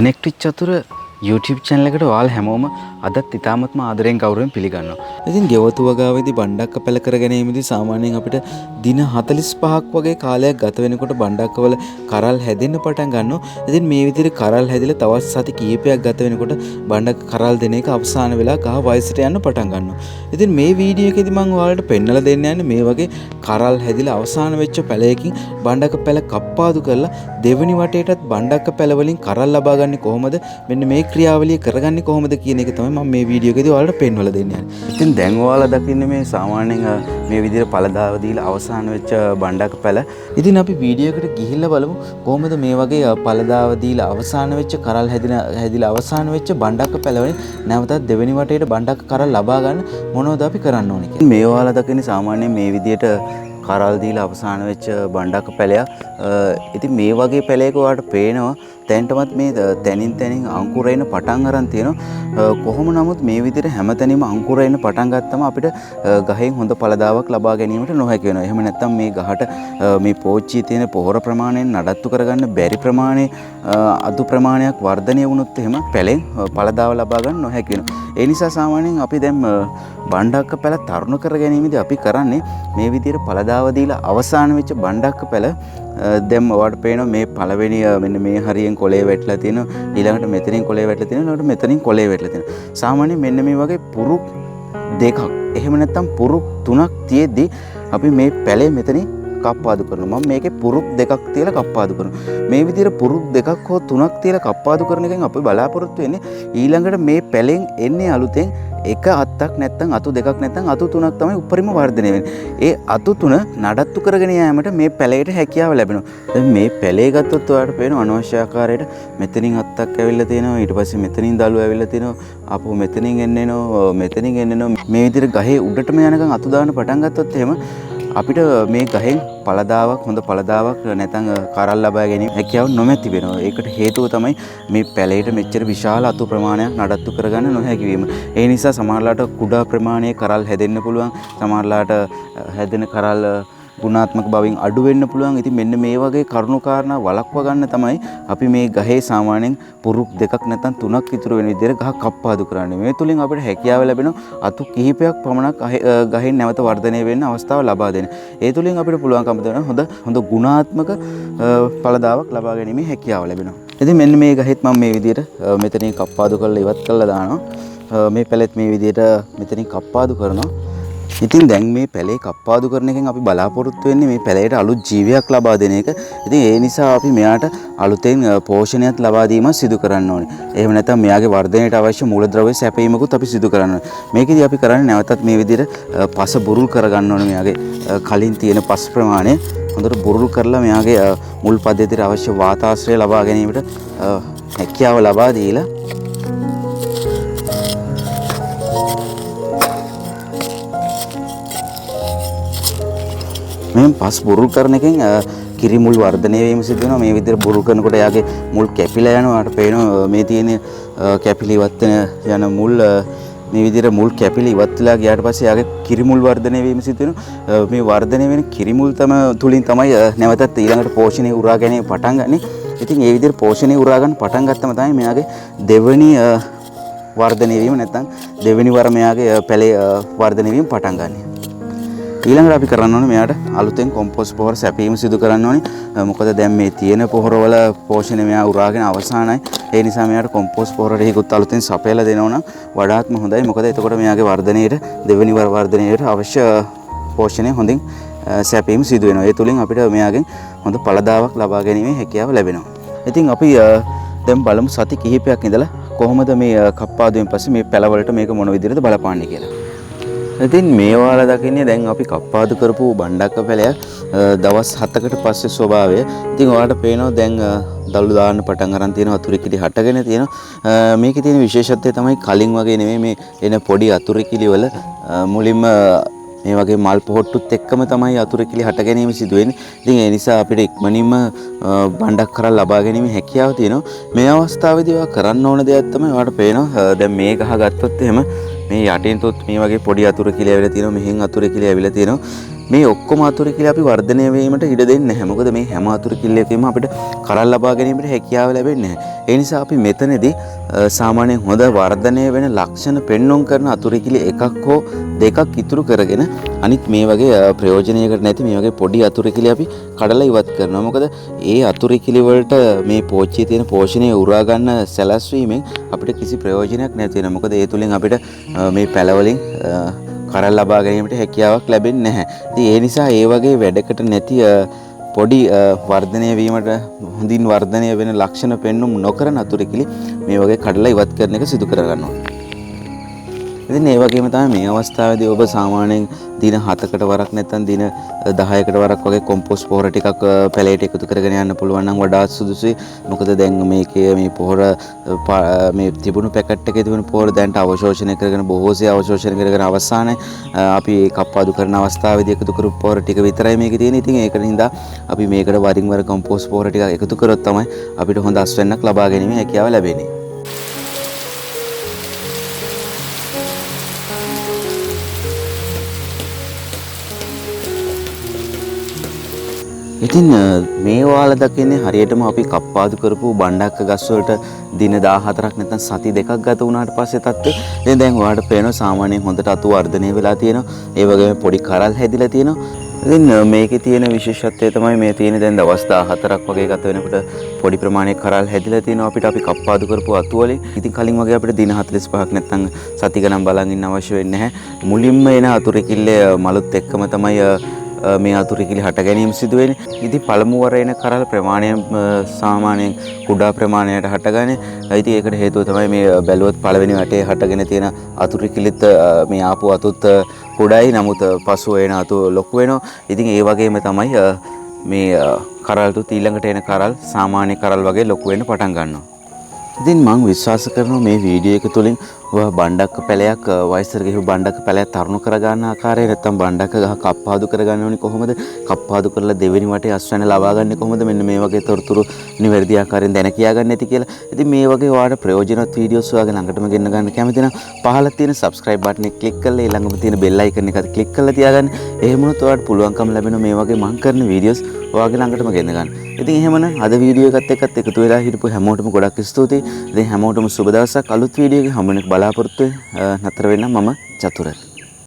කනෙක්ටිව් චතුර YouTube channel එකට ඔයාලා හැමෝම අදත් ඉතාමත්ම ආදරෙන් ගෞරවයෙන් පිළිගන්නවා. ඉතින් ගෙවතු වගාවේදී බණ්ඩක්ක පැල කර ගැනීමේදී සාමාන්‍යයෙන් අපිට දින 45ක් වගේ කාලයක් ගත වෙනකොට බණ්ඩක්කවල කරල් හැදෙන්න පටන් ගන්නවා. ඉතින් මේ විදිහට කරල් හැදිලා තවත් සති කිහිපයක් ගත වෙනකොට බණ්ඩක්ක කරල් දෙන එක අවසාන වෙලා ගහ වයසට යන්න පටන් ගන්නවා. ඉතින් මේ වීඩියෝ එකේදී මම ඔයාලට පෙන්නලා දෙන්න යන්නේ මේ වගේ කරල් හැදිලා අවසාන වෙච්ච පැලයකින් බණ්ඩක්ක පැල කප්පාදු කරලා දෙවෙනි වටේටත් බණ්ඩක්ක පැල වලින් කරල් ලබා ගන්න කොහොමද මෙන්න මේ ක්‍රියාවලිය කරගන්නේ කොහොමද කියන එක තමයි මම මේ වීඩියෝ එකේදී ඔයාලට පෙන්වලා දෙන්න යන්නේ. ඉතින් දැන් ඔයාලා දකින්නේ මේ සාමාන්‍යයෙන් මේ විදිහට පළදාව දීලා අවසාන වෙච්ච බණ්ඩක්ක පැල. ඉතින් අපි වීඩියෝ එකට ගිහිල්ලා බලමු කොහොමද මේ වගේ පළදාව දීලා අවසාන වෙච්ච කරල් හැදිලා අවසාන වෙච්ච බණ්ඩක්ක පැල වලින් නැවතත් දෙවෙනි වටේට බණ්ඩක්ක කරල් ලබා ගන්න මොනවද අපි කරන්න ඕනේ කියලා. මේ ඔයාලා දකින්නේ සාමාන්‍යයෙන් මේ විදිහට කරල් දීලා අවසාන වෙච්ච බණ්ඩක්ක පැලයක්. ඉතින් මේ වගේ පැලයක ඔයාලට පේනවා තැන්ටමත් මේ තැනින් අංකුර එන්න පටන් අරන් තියෙනවා. කොහොම නමුත් මේ විදිහට හැමතැනම අංකුර එන්න පටන් ගත්තම අපිට ගහෙන් හොඳ පළදාවක් ලබා ගැනීමට නොහැකි වෙනවා. එහෙම නැත්නම් මේ ගහට මේ පෝච්චියේ තියෙන පොහොර ප්‍රමාණයෙන් නඩත්තු කරගන්න බැරි ප්‍රමාණයේ අඩු ප්‍රමාණයක් වර්ධනය වුණොත් එහෙම පැලෙන් පළදාව ලබා ගන්න නොහැකි වෙනවා. ඒ නිසා සාමාන්‍යයෙන් අපි දැන් බණ්ඩක්ක පැල තරුණ කර ගැනීමේදී අපි කරන්නේ මේ විදිහට පළදාව දීලා අවසාන වෙච්ච බණ්ඩක්ක පැල දැන් ඔයාලට පේනවා මේ පළවෙනි මෙන්න මේ හරියෙන් කොලේ වැටලා තියෙනවා. ඊළඟට මෙතනින් කොලේ වැටලා තියෙනවා. ඊළඟට මෙතනින් කොලේ වැටලා තියෙනවා. සාමාන්‍යයෙන් මෙන්න මේ වගේ පුරුක් දෙකක් එහෙම නැත්නම් පුරුක් තුනක් තියෙද්දි අපි මේ පැලේ මෙතනින් කප්පාදු කරනවා. මම මේකේ පුරුක් දෙකක් තියලා කප්පාදු කරනවා. මේ විදිහට පුරුක් දෙකක් හෝ තුනක් තියලා කප්පාදු කරන එකෙන් අපි බලාපොරොත්තු වෙන්නේ ඊළඟට මේ පැලෙන් එන්නේ අලුතෙන් එක අත්තක් නැත්නම් අතු දෙකක් නැත්නම් අතු තුනක් තමයි උඩරිම වර්ධනය වෙන්නේ. ඒ අතු තුන නඩත්තු කරගෙන යාමට මේ පැලයට හැකියාව ලැබෙනවා. දැන් මේ පැලේ ගත්තොත් ඔයාලට පේනවා අනවශ්‍ය ආකාරයට මෙතනින් අත්තක් ඇවිල්ලා තියෙනවා. ඊට පස්සේ මෙතනින් දළුව ඇවිල්ලා තියෙනවා. ආපහු මෙතනින් එන්නෙනවා. මෙතනින් එන්නෙනවා. මේ විදිහට ගහේ උඩටම යනකම් අතු දාන්න පටන් ගත්තොත් එහෙම අපිට මේ ගහෙන් පළදාවක් හොඳ පළදාවක් නැත්නම් කරල් ලබා ගැනීම හැකියාව නොමැති වෙනවා. ඒකට හේතුව තමයි මේ පැලේට මෙච්චර විශාල අතු ප්‍රමාණයක් නඩත්තු කරගන්න නොහැකි වීම. ඒ නිසා සමහරලාට කුඩා ප්‍රමාණයේ කරල් හැදෙන්න පුළුවන්. සමහරලාට හැදෙන කරල් ගුණාත්මක බවින් අඩු වෙන්න පුළුවන්. ඉතින් මෙන්න මේ වගේ කරුණු කාරණා වළක්වා ගන්න තමයි අපි මේ ගහේ සාමාන්‍යයෙන් පුරුක් දෙකක් නැත්නම් තුනක් ඉතුරු වෙන විදිහට ගහ කප්පාදු කරන්නේ. මේ තුලින් අපිට හැකියාව ලැබෙනවා අතු කිහිපයක් පමණක් ගහෙන් නැවත වර්ධනය වෙන්න අවස්ථාව ලබා දෙන්න. ඒ තුලින් අපිට පුළුවන්කම දෙන හොඳ ගුණාත්මක පළදාවක් ලබා ගැනීමේ හැකියාව ලැබෙනවා. ඉතින් මෙන්න මේ ගහෙත් මම මේ විදිහට මෙතනින් කප්පාදු කරලා ඉවත් කරලා දානවා. මේ පැලෙත් මේ විදිහට මෙතනින් කප්පාදු කරනවා. ඉතින් දැන් මේ පැලේ කප්පාදු කරන එකෙන් අපි බලාපොරොත්තු වෙන්නේ මේ පැලේට අලුත් ජීවියක් ලබා දෙන එක. ඉතින් ඒ නිසා අපි මෙයාට අලුතෙන් පෝෂණයක් ලබා දීමක් සිදු කරන්න ඕනේ. එහෙම නැත්නම් මෙයාගේ වර්ධනයට අවශ්‍ය මූලද්‍රව්‍ය සැපයීමකුත් අපි සිදු කරන්න ඕනේ. මේකෙදි අපි කරන්නේ නැවතත් මේ විදිහට පස බුරුල් කරගන්න ඕනේ. මෙයාගේ කලින් තියෙන පස් ප්‍රමාණය හොඳට බුරුල් කරලා මෙයාගේ මුල් පද්ධතියට අවශ්‍ය වාතාශ්‍රය ලබා ගැනීමට හැකියාව ලබා දීලා මේ පස් බුරුල් කරන එකෙන් කිරි මුල් වර්ධනය වීම සිදු වෙනවා. මේ විදිහට බුරුල් කරනකොට එයාගේ මුල් කැපිලා යනවා. අපට පේනවා මේ තියෙන කැපිලි ඉවත් යන මුල් මේ විදිහට මුල් කැපිලි ඉවත් වෙලා ගියාට පස්සේ එයාගේ කිරි මුල් වර්ධනය වීම සිදු වෙනවා. මේ වර්ධනය වෙන කිරි මුල් තුලින් තමයි නැවතත් ඊළඟට පෝෂණය උරා ගැනීම පටන් ගන්නෙ. ඉතින් ඒ විදිහට පෝෂණය උරා ගන්න පටන් ගත්තම තමයි මෙයාගේ දෙවෙනි වර්ධනය වීම නැත්නම් දෙවෙනි වර මෙයාගේ පැලේ වර්ධනය වීම පටන් ගන්නෙ. ඊළඟට අපි කරන්න ඕනේ මෙයාට අලුතෙන් කොම්පෝස්ට් පොහොර සැපීම සිදු කරන්න ඕනේ. මොකද දැන් මේ තියෙන පොහොරවල පෝෂණය මෙයා උරාගෙන අවසానයි. ඒ නිසා මෙයාට කොම්පෝස්ට් පොහොර ටිකකුත් අලුතෙන් සපයලා දෙනවා නම් වඩාත්ම හොඳයි. මොකද එතකොට මෙයාගේ වර්ධනයේට දෙවෙනි වර වර්ධනයේට අවශ්‍ය පෝෂණය හොඳින් සැපීම සිදු වෙනවා. ඒ තුලින් අපිට මෙයාගෙන් හොඳ පළදාවක් ලබා ගැනීමේ හැකියාව ලැබෙනවා. ඉතින් අපි දැන් බලමු සති කිහිපයක් ඉඳලා කොහොමද මේ කප්පාදුවෙන් පස්සේ මේ පැලවලට මේක මොන විදිහටද බලපාන්නේ කියලා. ඉතින් මේ ඔයාලා දකින්නේ දැන් අපි කප්පාදු කරපු බණ්ඩක්ක පැලයක් දවස් 7කට පස්සේ ස්වභාවය. ඉතින් ඔයාලට පේනවා දැන් දළු දාන්න පටන් අරන් තියෙනවා. අතුරුකිලි හටගෙන තියෙනවා. මේකේ තියෙන විශේෂත්වය තමයි කලින් වගේ නෙමෙයි මේ එන පොඩි අතුරුකිලි වල මුලින්ම මේ වගේ මල් පොහොට්ටුත් එක්කම තමයි අතුරුකිලි හට ගැනීම සිදු වෙන්නේ. ඉතින් ඒ නිසා අපිට ඉක්මනින්ම බණ්ඩක් කරලා ලබා ගැනීම හැකියාව තියෙනවා. මේ අවස්ථාවේදී ඔයා කරන්න ඕන දෙයක් තමයි ඔයාලට පේනවා දැන් මේ ගහ ගත්තොත් එහෙම මේ යටින් තුත් මේ වගේ පොඩි අතුරුකිලි ඇවිල්ලා තියෙනවා. මෙහෙන් අතුරුකිලි ඇවිල්ලා තියෙනවා. මේ ඔක්කොම අතුරු කිලි අපි වර්ධනය වීමට ඉඩ දෙන්නේ නැහැ. මොකද මේ හැම අතුරු කිල්ලකම අපිට කරල් ලබා ගැනීමට හැකියාව ලැබෙන්නේ නැහැ. ඒ නිසා අපි මෙතනදී සාමාන්‍යයෙන් හොඳ වර්ධනය වෙන ලක්ෂණ පෙන්වුම් කරන අතුරු කිලි එකක් හෝ දෙකක් ඉතුරු කරගෙන අනිත් මේ වගේ ප්‍රයෝජනයකට නැති මේ වගේ පොඩි අතුරු කිලි අපි කඩලා ඉවත් කරනවා. මොකද ඒ අතුරු කිලි වලට මේ පෝච්චියේ තියෙන පෝෂණය උරා ගන්න සැලැස්වීමෙන් අපිට කිසි ප්‍රයෝජනයක් නැති වෙනවා. මොකද ඒ තුලින් අපිට මේ පැලවලින් කරල් ලබා ගැනීමට හැකියාවක් ලැබෙන්නේ නැහැ. ඉතින් ඒ නිසා ඒ වගේ වැඩකට නැති පොඩි වර්ධනය වීමට හොඳින් වර්ධනය වෙන ලක්ෂණ පෙන්වුම් නොකරන අතුරු කිලි මේ වගේ කඩලා ඉවත් කරන එක සිදු කර ගන්නවා. ඉතින් ඒ වගේම තමයි මේ අවස්ථාවේදී ඔබ සාමාන්‍යයෙන් දින 7කට වරක් නැත්නම් දින 10කට වරක් වගේ කොම්පෝස්ට් පොහොර ටිකක් පැලේට එකතු කරගෙන යන්න පුළුවන් නම් වඩාත් සුදුසුයි. මොකද දැන් මේකේ මේ පොහොර මේ තිබුණු පැකට් එකේ තිබුණු පොහොර දැන්ට අවශෝෂණය කරගෙන බොහෝසේ අවශෝෂණය කරගෙන අවසානයේ අපි කප්පාදු කරන අවස්ථාවේදී එකතු කරපු පොහොර ටික විතරයි මේකේ තියෙන්නේ. ඉතින් ඒකට හින්දා අපි මේකට වරින් වර කොම්පෝස්ට් පොහොර ටිකක් එකතු කරොත් තමයි අපිට හොඳ අස්වැන්නක් ලබා ගැනීම හැකියාව ලැබෙන්නේ. ඉතින් මේ වාල දකින්නේ හරියටම අපි කප්පාදු කරපු බණ්ඩක්ක ගස් වලට දින 14ක් නැත්නම් සති දෙකක් ගත වුණාට පස්සේ තත්ත්වය ඉතින් දැන් ඔයාලට පේනවා සාමාන්‍යයෙන් හොඳට අතු වර්ධනය වෙලා තියෙනවා. ඒ වගේම පොඩි කරල් හැදිලා තියෙනවා. ඉතින් මේකේ තියෙන විශේෂත්වය තමයි මේ තියෙන දැන් දවස් 14ක් වගේ ගත වෙනකොට පොඩි ප්‍රමාණයක කරල් හැදිලා තියෙනවා අපිට අපි කප්පාදු කරපු අතු වලින්. ඉතින් කලින් වගේ අපිට දින 45ක් නැත්නම් සති ගණන් බලන් ඉන්න අවශ්‍ය වෙන්නේ නැහැ. මුලින්ම එන අතුරු කිල්ලේ මලුත් එක්කම තමයි මේ අතුරු කිලි හට ගැනීම සිදු වෙන්නේ. ඉතින් පළමු වර එන කරල් ප්‍රමාණය සාමාන්‍යයෙන් කුඩා ප්‍රමාණයට හටගන්නේ. ඉතින් ඒකට හේතුව තමයි මේ බැලුවොත් පළවෙනි වටේ හටගෙන තියෙන අතුරු කිලිත් මේ ආපු අතුත් කුඩායි. නමුත් පසුව එන අතු ලොකු වෙනවා. ඉතින් ඒ වගේම තමයි මේ කරල්තුත් ඊළඟට එන කරල් සාමාන්‍ය කරල් වගේ ලොකු වෙන්න පටන් ගන්නවා. ඉතින් මම විශ්වාස කරනවා මේ වීඩියෝ එක තුලින් ඔයා බණ්ඩක්ක පැලයක් වයසට ගිහුව බණ්ඩක්ක පැලයක් තරුණ කරගන්න ආකාරය නැත්නම් බණ්ඩක්ක ගහ කප්පාදු කරගන්න ඕනේ කොහොමද කප්පාදු කරලා දෙවෙනි වටේ අස්වැන්න ලබා ගන්න කොහොමද මෙන්න මේ වගේ තොරතුරු නිවැරදි ආකාරයෙන් දැන කියා ගන්න ඇති කියලා. ඉතින් මේ වගේ ඔයාලට ප්‍රයෝජනවත් වීඩියෝස් ඔයාගේ ළඟටම ගෙන්න ගන්න කැමති නම් පහළ තියෙන subscribe button එක click කරලා ඊළඟම තියෙන bell icon එකත් click කරලා තියාගන්න. එහෙම වුණොත් ඔයාලට පුළුවන්කම ලැබෙන මේ වගේ මම කරන වීඩියෝස් ඔයාගේ ළඟටම ගෙන්න ගන්න. ඉතින් එහෙමනම් අද වීඩියෝ එකත් එකතු වෙලා හිටපු හැමෝටම ගොඩක් ස්තුතියි. ඉතින් හැමෝටම සුබ දවසක්. අලුත් වීඩියෝ එකක හම්බ වෙන්න බලාපොරොත්තු වෙන්න. නතර වෙන්න මම චතුර.